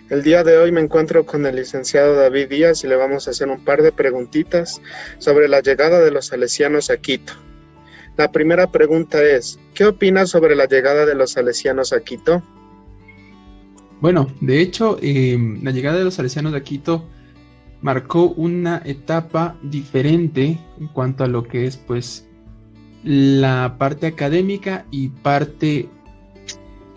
El día de hoy me encuentro con el licenciado David Díaz y le vamos a hacer un par de preguntitas sobre la llegada de los salesianos a Quito. La primera pregunta es, ¿qué opinas sobre la llegada de los salesianos a Quito? Bueno, de hecho, la llegada de los salesianos a Quito marcó una etapa diferente en cuanto a lo que es, pues, la parte académica y parte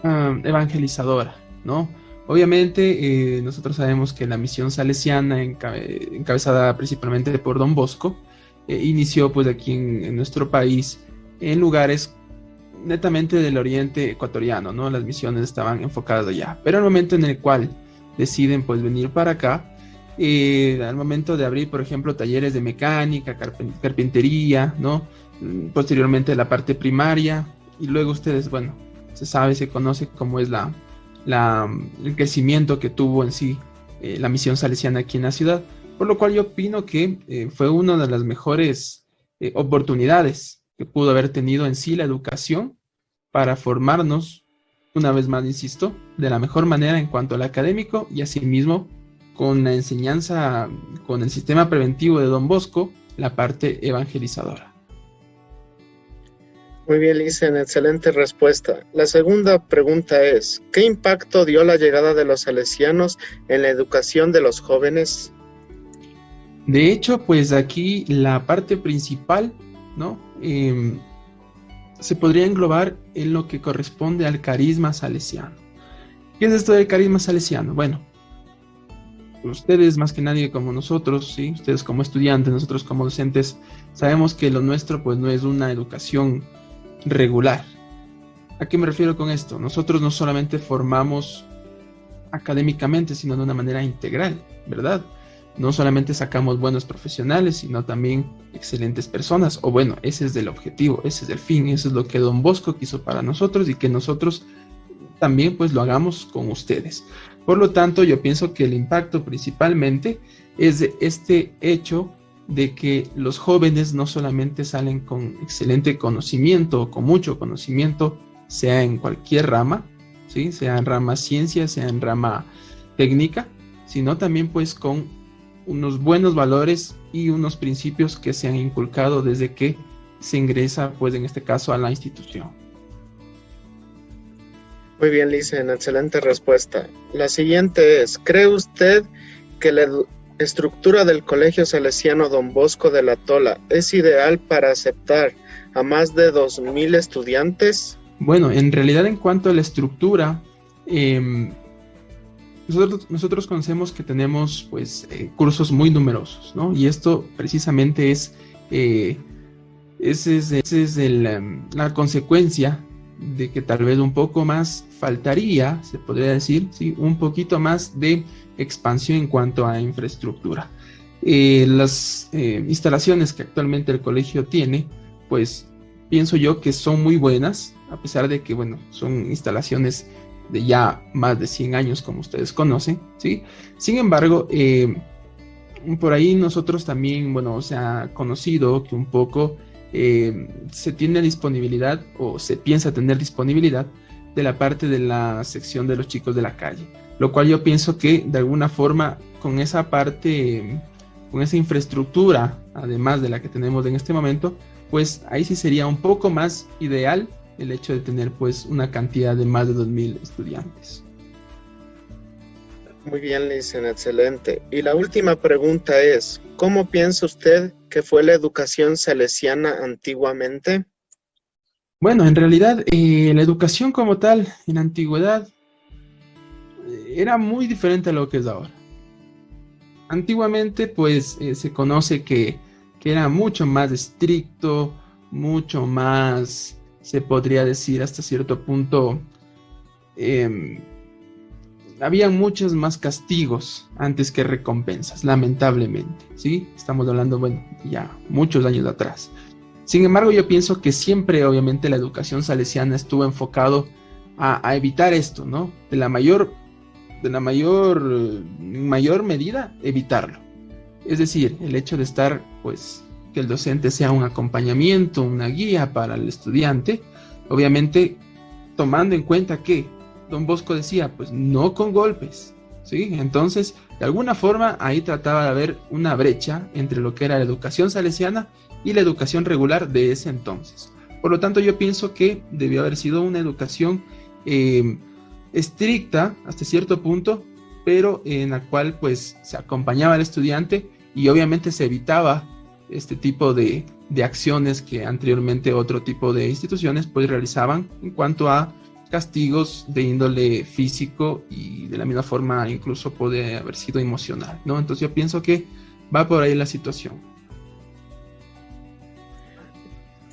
evangelizadora, ¿no? Obviamente, nosotros sabemos que la misión salesiana, encabezada principalmente por Don Bosco, inició pues aquí en nuestro país, en lugares netamente del oriente ecuatoriano, ¿no? Las misiones estaban enfocadas allá, pero al momento en el cual deciden pues venir para acá, al momento de abrir, por ejemplo, talleres de mecánica, carpintería, ¿no? Posteriormente la parte primaria, y luego ustedes, bueno, se conoce cómo es el crecimiento que tuvo en sí la misión salesiana aquí en la ciudad, por lo cual yo opino que fue una de las mejores oportunidades que pudo haber tenido en sí la educación para formarnos, una vez más insisto, de la mejor manera en cuanto al académico y asimismo con la enseñanza, con el sistema preventivo de Don Bosco, la parte evangelizadora. Muy bien, Licen, excelente respuesta. La segunda pregunta es, ¿qué impacto dio la llegada de los salesianos en la educación de los jóvenes? De hecho, pues aquí la parte principal, ¿no? Se podría englobar en lo que corresponde al carisma salesiano. ¿Qué es esto del carisma salesiano? Bueno, ustedes más que nadie como nosotros, ¿sí? Ustedes como estudiantes, nosotros como docentes, sabemos que lo nuestro pues no es una educación regular. ¿A qué me refiero con esto? Nosotros no solamente formamos académicamente, sino de una manera integral, ¿verdad? No solamente sacamos buenos profesionales, sino también excelentes personas, o bueno, ese es el objetivo, ese es el fin, eso es lo que Don Bosco quiso para nosotros y que nosotros también pues lo hagamos con ustedes. Por lo tanto, yo pienso que el impacto principalmente es de este hecho de que los jóvenes no solamente salen con excelente conocimiento o con mucho conocimiento, sea en cualquier rama, ¿sí? Sea en rama ciencia, sea en rama técnica, sino también pues con unos buenos valores y unos principios que se han inculcado desde que se ingresa, pues en este caso, a la institución. Muy bien, Licen, excelente respuesta. La siguiente es, ¿cree usted que la estructura del Colegio Salesiano Don Bosco de la Tola es ideal para aceptar a más de 2,000 estudiantes? Bueno, en realidad en cuanto a la estructura, nosotros conocemos que tenemos pues cursos muy numerosos, ¿no? Y esto precisamente es la consecuencia de que tal vez un poco más faltaría, se podría decir, ¿sí? Un poquito más de expansión en cuanto a infraestructura. Las instalaciones que actualmente el colegio tiene, pues pienso yo que son muy buenas, a pesar de que, bueno, son instalaciones de ya más de 100 años, como ustedes conocen, ¿sí? Sin embargo, por ahí nosotros también, bueno, se ha conocido que un poco se tiene disponibilidad o se piensa tener disponibilidad de la parte de la sección de los chicos de la calle, lo cual yo pienso que de alguna forma con esa parte, con esa infraestructura, además de la que tenemos en este momento, pues ahí sí sería un poco más ideal el hecho de tener pues una cantidad de más de 2,000 estudiantes. Muy bien, Licen, excelente. Y la última pregunta es, ¿cómo piensa usted que fue la educación salesiana antiguamente? Bueno, en realidad la educación como tal en la antigüedad era muy diferente a lo que es ahora. Antiguamente pues se conoce que era mucho más estricto, mucho más, se podría decir hasta cierto punto, había muchos más castigos antes que recompensas, lamentablemente, ¿sí? Estamos hablando, bueno, ya muchos años atrás. Sin embargo, yo pienso que siempre, obviamente, la educación salesiana estuvo enfocado a evitar esto, ¿no? En mayor medida, evitarlo. Es decir, el hecho de estar, pues, que el docente sea un acompañamiento, una guía para el estudiante, obviamente tomando en cuenta que Don Bosco decía, pues no con golpes, ¿sí? Entonces, de alguna forma, ahí trataba de haber una brecha entre lo que era la educación salesiana y la educación regular de ese entonces. Por lo tanto, yo pienso que debió haber sido una educación estricta hasta cierto punto, pero en la cual pues se acompañaba al estudiante y obviamente se evitaba este tipo de acciones que anteriormente otro tipo de instituciones pues realizaban en cuanto a castigos de índole físico y de la misma forma incluso puede haber sido emocional, ¿no? Entonces yo pienso que va por ahí la situación.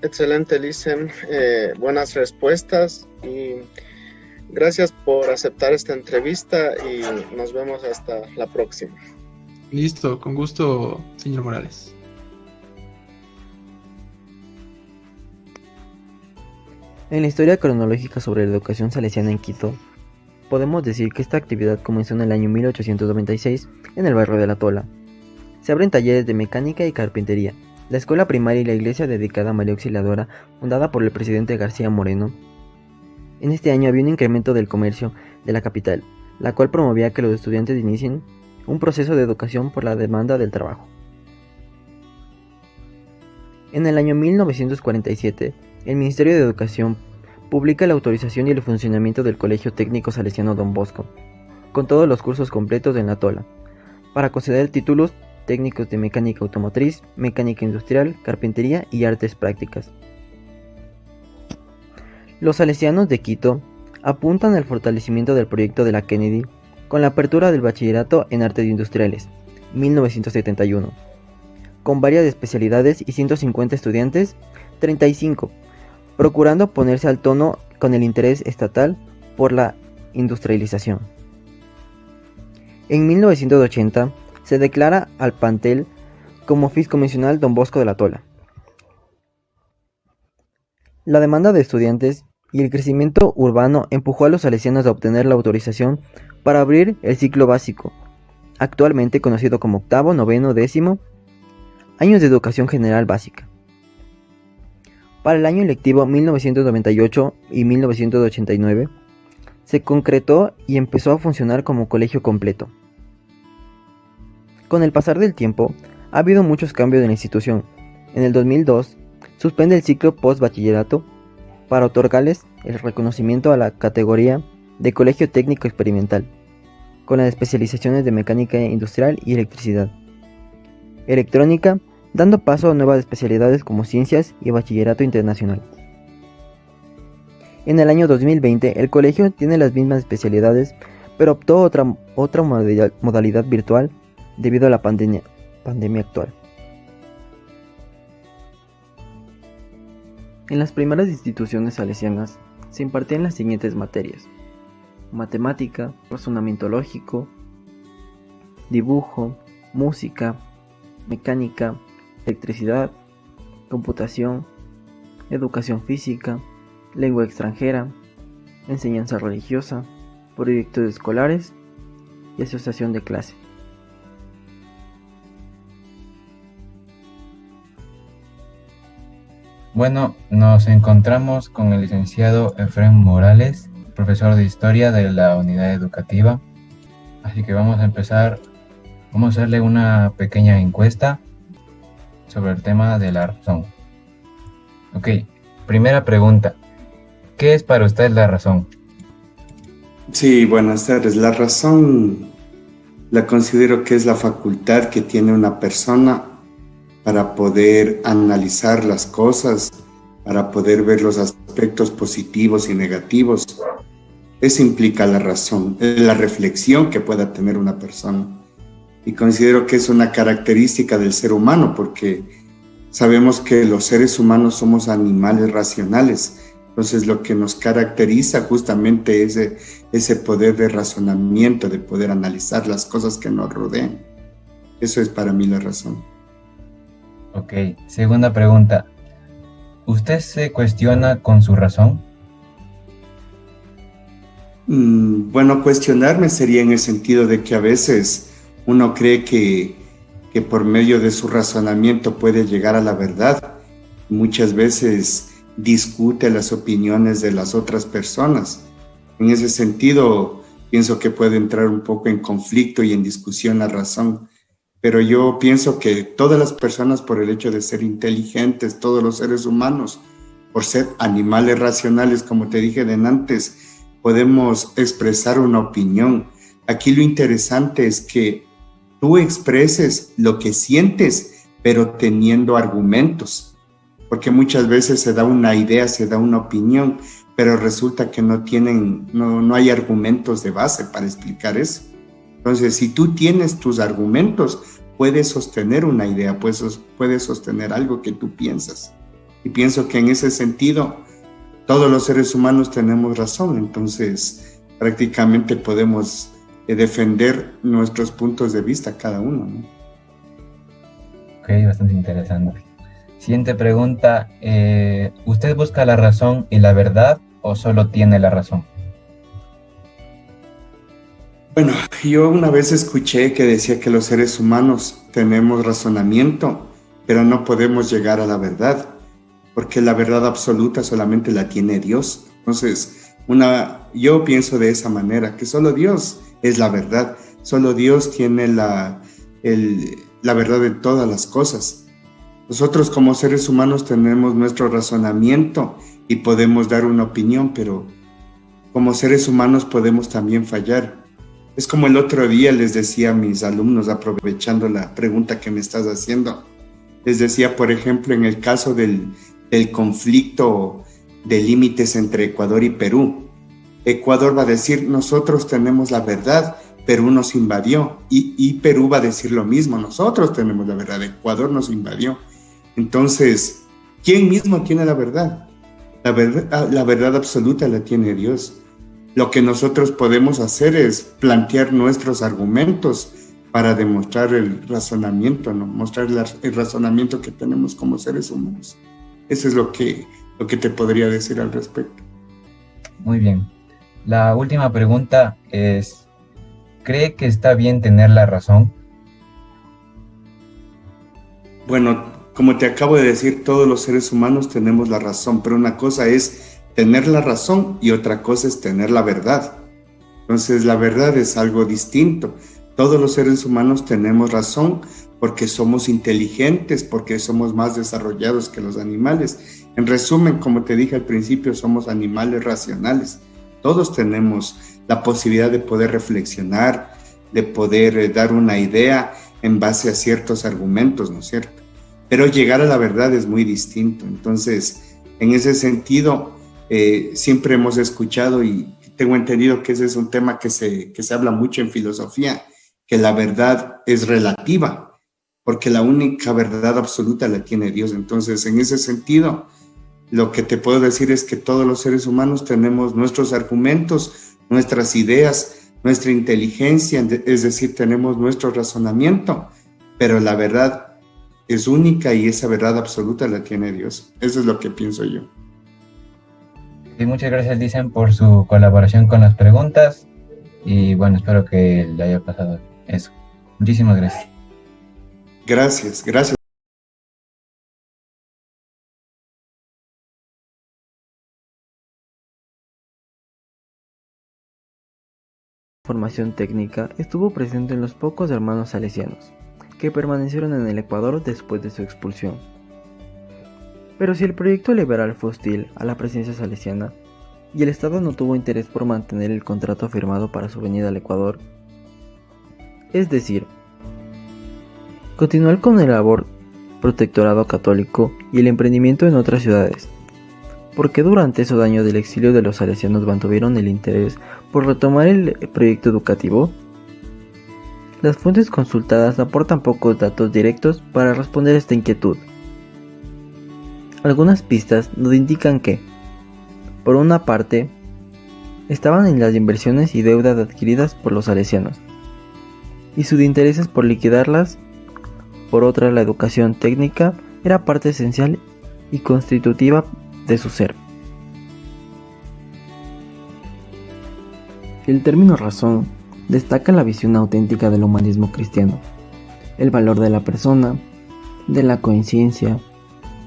Excelente, Licen. Buenas respuestas y gracias por aceptar esta entrevista y nos vemos hasta la próxima. Listo, con gusto, señor Morales. En la historia cronológica sobre la educación salesiana en Quito, podemos decir que esta actividad comenzó en el año 1896 en el barrio de La Tola. Se abren talleres de mecánica y carpintería. La escuela primaria y la iglesia dedicada a María Auxiliadora, fundada por el presidente García Moreno. En este año había un incremento del comercio de la capital, la cual promovía que los estudiantes inicien un proceso de educación por la demanda del trabajo. En el año 1947, el Ministerio de Educación publica la autorización y el funcionamiento del Colegio Técnico Salesiano Don Bosco, con todos los cursos completos en La Tola, para conceder títulos técnicos de mecánica automotriz, mecánica industrial, carpintería y artes prácticas. Los salesianos de Quito apuntan al fortalecimiento del proyecto de la Kennedy con la apertura del bachillerato en artes industriales, 1971, con varias especialidades y 150 estudiantes, 35, procurando ponerse al tono con el interés estatal por la industrialización. En 1980 se declara al plantel como fiscomisional Don Bosco de La Tola. La demanda de estudiantes y el crecimiento urbano empujó a los salesianos a obtener la autorización para abrir el ciclo básico, actualmente conocido como octavo, noveno, décimo, años de educación general básica. Para el año lectivo 1998 y 1989, se concretó y empezó a funcionar como colegio completo. Con el pasar del tiempo, ha habido muchos cambios en la institución. En el 2002, suspende el ciclo post-bachillerato para otorgarles el reconocimiento a la categoría de Colegio Técnico Experimental, con las especializaciones de mecánica industrial y electricidad, electrónica, dando paso a nuevas especialidades como ciencias y bachillerato internacional. En el año 2020, el colegio tiene las mismas especialidades, pero optó otra modalidad virtual debido a la pandemia actual. En las primeras instituciones salesianas se impartían las siguientes materias: matemática, razonamiento lógico, dibujo, música, mecánica, electricidad, computación, educación física, lengua extranjera, enseñanza religiosa, proyectos escolares y asociación de clase. Bueno, nos encontramos con el licenciado Efrén Morales, profesor de Historia de la Unidad Educativa. Así que vamos a empezar, vamos a hacerle una pequeña encuesta sobre el tema de la razón. Ok, primera pregunta. ¿Qué es para usted la razón? Sí, buenas tardes. La razón la considero que es la facultad que tiene una persona para poder analizar las cosas, para poder ver los aspectos positivos y negativos. Eso implica la razón, la reflexión que pueda tener una persona. Y considero que es una característica del ser humano, porque sabemos que los seres humanos somos animales racionales. Entonces lo que nos caracteriza justamente es ese poder de razonamiento, de poder analizar las cosas que nos rodean. Eso es para mí la razón. Ok, segunda pregunta. ¿Usted se cuestiona con su razón? Bueno, cuestionarme sería en el sentido de que a veces uno cree que por medio de su razonamiento puede llegar a la verdad. Muchas veces discute las opiniones de las otras personas. En ese sentido, pienso que puede entrar un poco en conflicto y en discusión la razón. Pero yo pienso que todas las personas, por el hecho de ser inteligentes, todos los seres humanos, por ser animales racionales, como te dije de antes, podemos expresar una opinión. Aquí lo interesante es que tú expreses lo que sientes, pero teniendo argumentos, porque muchas veces se da una idea, se da una opinión, pero resulta que no hay argumentos de base para explicar eso. Entonces, si tú tienes tus argumentos, puedes sostener una idea, puedes sostener algo que tú piensas. Y pienso que en ese sentido, todos los seres humanos tenemos razón, entonces prácticamente podemos defender nuestros puntos de vista cada uno, ¿no? Ok, bastante interesante. Siguiente pregunta, ¿usted busca la razón y la verdad o solo tiene la razón? Bueno, yo una vez escuché que decía que los seres humanos tenemos razonamiento, pero no podemos llegar a la verdad, porque la verdad absoluta solamente la tiene Dios. Entonces, yo pienso de esa manera, que solo Dios es la verdad, solo Dios tiene la verdad de todas las cosas. Nosotros como seres humanos tenemos nuestro razonamiento y podemos dar una opinión, pero como seres humanos podemos también fallar. Es como el otro día les decía a mis alumnos, aprovechando la pregunta que me estás haciendo, les decía, por ejemplo, en el caso del conflicto de límites entre Ecuador y Perú, Ecuador va a decir, nosotros tenemos la verdad, Perú nos invadió, y Perú va a decir lo mismo, nosotros tenemos la verdad, Ecuador nos invadió. Entonces, ¿quién mismo tiene la verdad? La verdad absoluta la tiene Dios. Lo que nosotros podemos hacer es plantear nuestros argumentos para demostrar el razonamiento, ¿no? Mostrar el razonamiento que tenemos como seres humanos. Eso es lo que te podría decir al respecto. Muy bien. La última pregunta es, ¿cree que está bien tener la razón? Bueno, como te acabo de decir, todos los seres humanos tenemos la razón, pero una cosa es tener la razón y otra cosa es tener la verdad. Entonces, la verdad es algo distinto. Todos los seres humanos tenemos razón porque somos inteligentes, porque somos más desarrollados que los animales. En resumen, como te dije al principio, somos animales racionales. Todos tenemos la posibilidad de poder reflexionar, de poder dar una idea en base a ciertos argumentos, ¿no es cierto? Pero llegar a la verdad es muy distinto. Entonces, en ese sentido, siempre hemos escuchado y tengo entendido que ese es un tema que se habla mucho en filosofía, que la verdad es relativa, porque la única verdad absoluta la tiene Dios. Entonces, en ese sentido, lo que te puedo decir es que todos los seres humanos tenemos nuestros argumentos, nuestras ideas, nuestra inteligencia, es decir, tenemos nuestro razonamiento, pero la verdad es única y esa verdad absoluta la tiene Dios. Eso es lo que pienso yo. Y muchas gracias, Dicen, por su colaboración con las preguntas. Y bueno, espero que le haya pasado eso. Muchísimas gracias. Gracias. La formación técnica estuvo presente en los pocos hermanos salesianos que permanecieron en el Ecuador después de su expulsión. Pero si el proyecto liberal fue hostil a la presencia salesiana y el Estado no tuvo interés por mantener el contrato firmado para su venida al Ecuador, es decir, continuar con el labor protectorado católico y el emprendimiento en otras ciudades, porque durante esos años del exilio de los salesianos mantuvieron el interés por retomar el proyecto educativo. Las fuentes consultadas aportan pocos datos directos para responder a esta inquietud. Algunas pistas nos indican que, por una parte, estaban en las inversiones y deudas adquiridas por los salesianos, y sus intereses por liquidarlas. Por otra, la educación técnica era parte esencial y constitutiva de su ser. El término razón destaca la visión auténtica del humanismo cristiano, el valor de la persona, de la conciencia,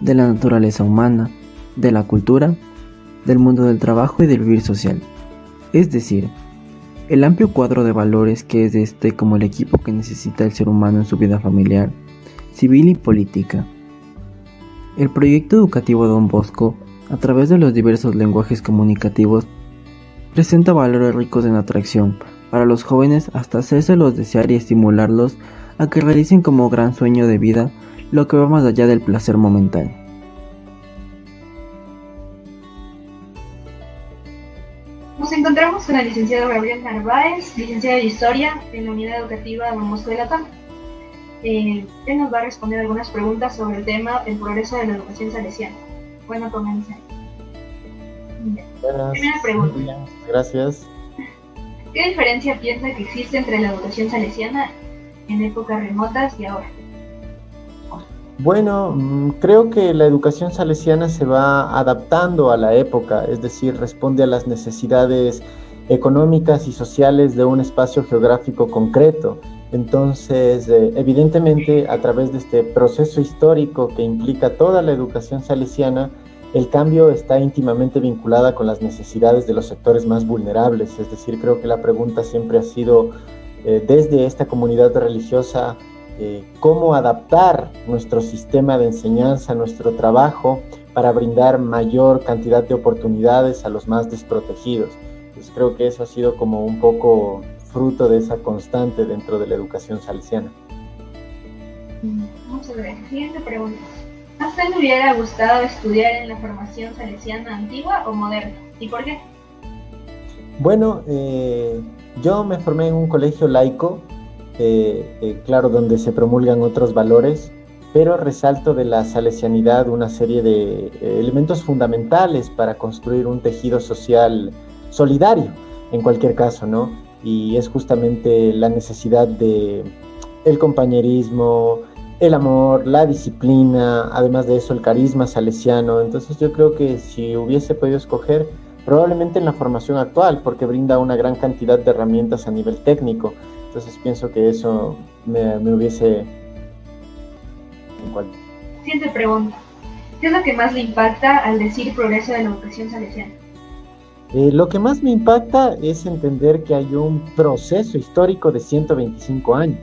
de la naturaleza humana, de la cultura, del mundo del trabajo y del vivir social. Es decir, El amplio cuadro de valores que es este como el equipo que necesita el ser humano en su vida familiar, civil y política. El proyecto educativo Don Bosco, a través de los diversos lenguajes comunicativos, presenta valores ricos en atracción para los jóvenes hasta hacérselos desear y estimularlos a que realicen como gran sueño de vida lo que va más allá del placer momentáneo. Nos encontramos con el licenciado Gabriel Narváez, licenciado de Historia en la Unidad Educativa Don Bosco de la Tola. Él nos va a responder algunas preguntas sobre el tema del progreso de la educación salesiana. Bueno, comencemos. Primera pregunta. Gracias. ¿Qué diferencia piensa que existe entre la educación salesiana en épocas remotas y ahora? Bueno, creo que la educación salesiana se va adaptando a la época, es decir, responde a las necesidades económicas y sociales de un espacio geográfico concreto. Entonces, evidentemente, a través de este proceso histórico que implica toda la educación salesiana, el cambio está íntimamente vinculada con las necesidades de los sectores más vulnerables. Es decir, creo que la pregunta siempre ha sido, desde esta comunidad religiosa, cómo adaptar nuestro sistema de enseñanza, nuestro trabajo, para brindar mayor cantidad de oportunidades a los más desprotegidos. Entonces creo que eso ha sido como un poco fruto de esa constante dentro de la educación salesiana. Vamos a ver, siguiente pregunta. ¿A usted le hubiera gustado estudiar en la formación salesiana antigua o moderna? ¿Y por qué? Bueno, yo me formé en un colegio laico, claro, donde se promulgan otros valores, pero resalto de la salesianidad una serie de elementos fundamentales para construir un tejido social solidario, en cualquier caso, ¿no? Y es justamente la necesidad de el compañerismo, el amor, la disciplina, además de eso el carisma salesiano. Entonces yo creo que si hubiese podido escoger, probablemente en la formación actual, porque brinda una gran cantidad de herramientas a nivel técnico. Entonces pienso que eso me hubiese... Siguiente pregunta. ¿Qué es lo que más le impacta al decir progreso de la educación salesiana? Lo que más me impacta es entender que hay un proceso histórico de 125 años.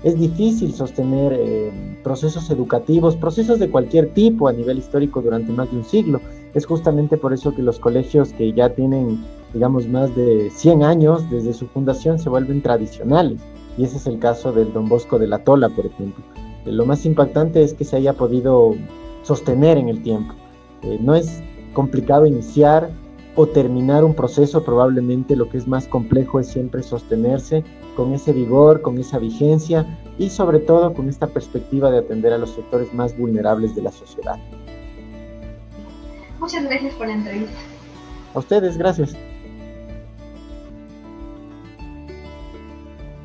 Es difícil sostener procesos educativos, procesos de cualquier tipo a nivel histórico durante más de un siglo. Es justamente por eso que los colegios que ya tienen, digamos, más de 100 años desde su fundación se vuelven tradicionales. Y ese es el caso del Don Bosco de la Tola, por ejemplo. Lo más impactante es que se haya podido sostener en el tiempo. No es complicado iniciar o terminar un proceso, probablemente lo que es más complejo es siempre sostenerse con ese vigor, con esa vigencia y sobre todo con esta perspectiva de atender a los sectores más vulnerables de la sociedad. Muchas gracias por la entrevista. A ustedes, gracias.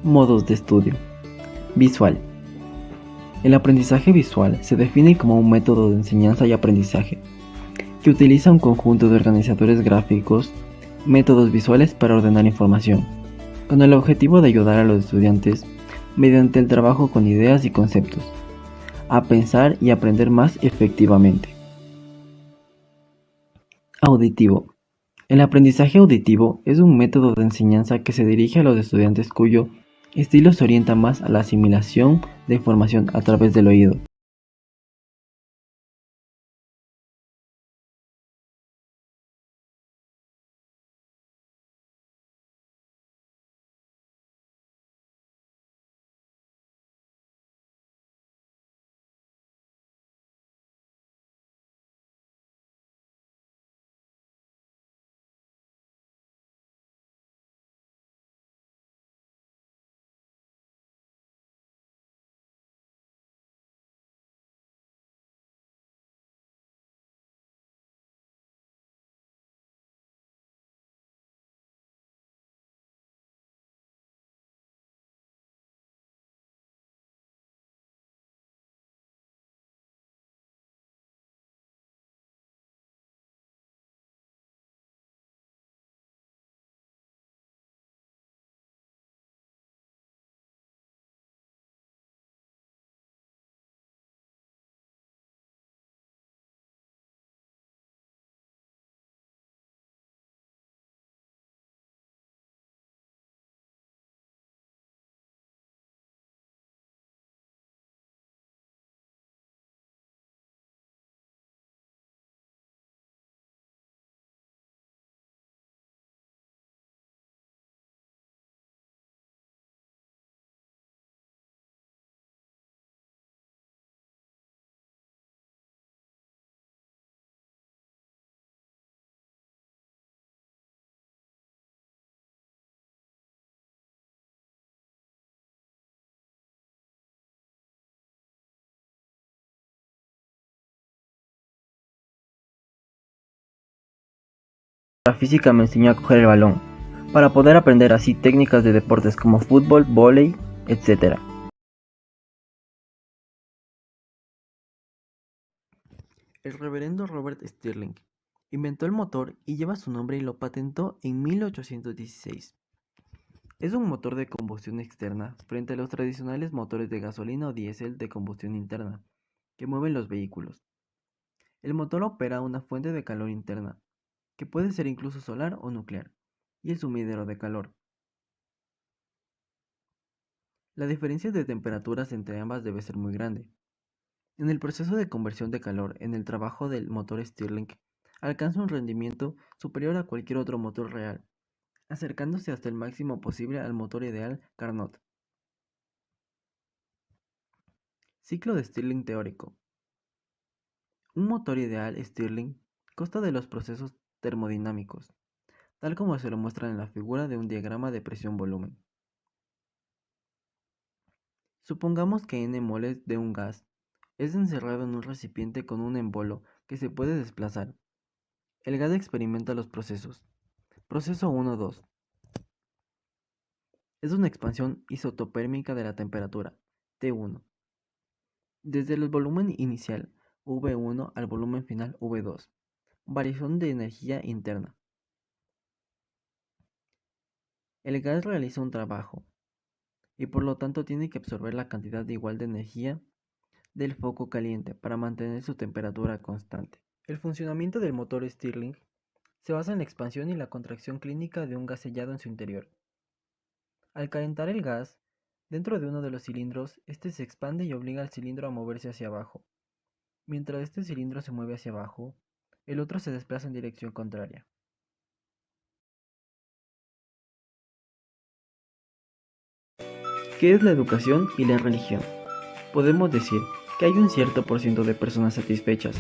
Modos de estudio. Visual. El aprendizaje visual se define como un método de enseñanza y aprendizaje que utiliza un conjunto de organizadores gráficos, métodos visuales para ordenar información, con el objetivo de ayudar a los estudiantes, mediante el trabajo con ideas y conceptos, a pensar y aprender más efectivamente. Auditivo. El aprendizaje auditivo es un método de enseñanza que se dirige a los estudiantes cuyo estilo se orienta más a la asimilación de información a través del oído. La física me enseñó a coger el balón, para poder aprender así técnicas de deportes como fútbol, vóley, etc. El reverendo Robert Stirling inventó el motor y lleva su nombre y lo patentó en 1816. Es un motor de combustión externa frente a los tradicionales motores de gasolina o diésel de combustión interna que mueven los vehículos. El motor opera una fuente de calor interna, que puede ser incluso solar o nuclear, y el sumidero de calor. La diferencia de temperaturas entre ambas debe ser muy grande. En el proceso de conversión de calor en el trabajo del motor Stirling, alcanza un rendimiento superior a cualquier otro motor real, acercándose hasta el máximo posible al motor ideal Carnot. Ciclo de Stirling teórico. Un motor ideal Stirling consta de los procesos termodinámicos, tal como se lo muestra en la figura de un diagrama de presión-volumen. Supongamos que n moles de un gas es encerrado en un recipiente con un embolo que se puede desplazar. El gas experimenta los procesos. Proceso 1-2. Es una expansión isotopérmica de la temperatura, T1, desde el volumen inicial, V1, al volumen final, V2. Variación de energía interna. El gas realiza un trabajo, y por lo tanto tiene que absorber la cantidad igual de energía del foco caliente para mantener su temperatura constante. El funcionamiento del motor Stirling se basa en la expansión y la contracción clínica de un gas sellado en su interior. Al calentar el gas, dentro de uno de los cilindros, este se expande y obliga al cilindro a moverse hacia abajo. Mientras este cilindro se mueve hacia abajo, el otro se desplaza en dirección contraria. ¿Qué es la educación y la religión? Podemos decir que hay un cierto por ciento de personas satisfechas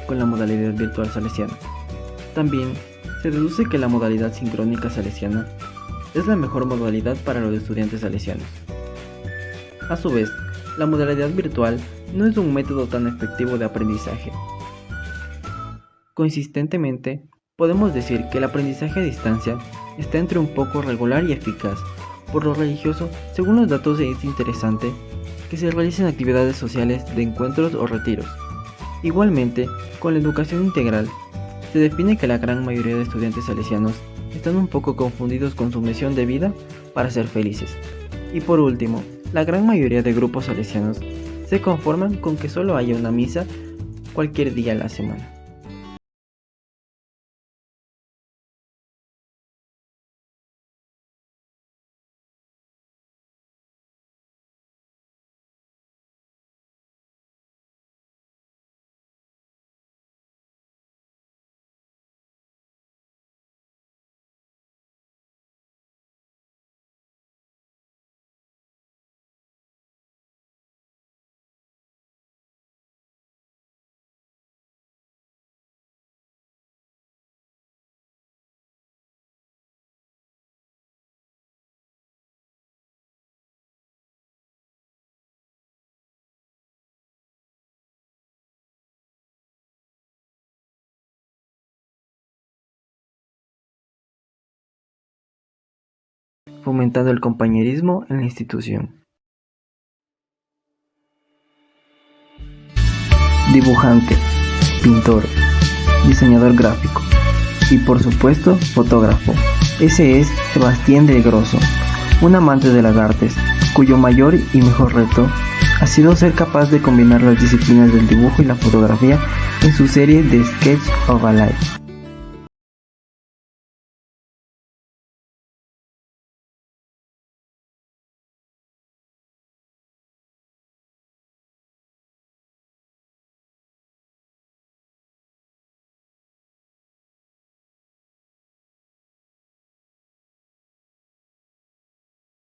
con la modalidad virtual salesiana. También se deduce que la modalidad sincrónica salesiana es la mejor modalidad para los estudiantes salesianos. A su vez, la modalidad virtual no es un método tan efectivo de aprendizaje. Consistentemente, podemos decir que el aprendizaje a distancia está entre un poco regular y eficaz. Por lo religioso, según los datos, es interesante que se realicen actividades sociales de encuentros o retiros. Igualmente, con la educación integral, se define que la gran mayoría de estudiantes salesianos están un poco confundidos con su misión de vida para ser felices. Y por último, la gran mayoría de grupos salesianos se conforman con que solo haya una misa cualquier día a la semana. Fomentando el compañerismo en la institución. Dibujante, pintor, diseñador gráfico y por supuesto fotógrafo. Ese es Sebastián del Grosso, un amante de las artes, cuyo mayor y mejor reto ha sido ser capaz de combinar las disciplinas del dibujo y la fotografía en su serie de Sketch of a Life.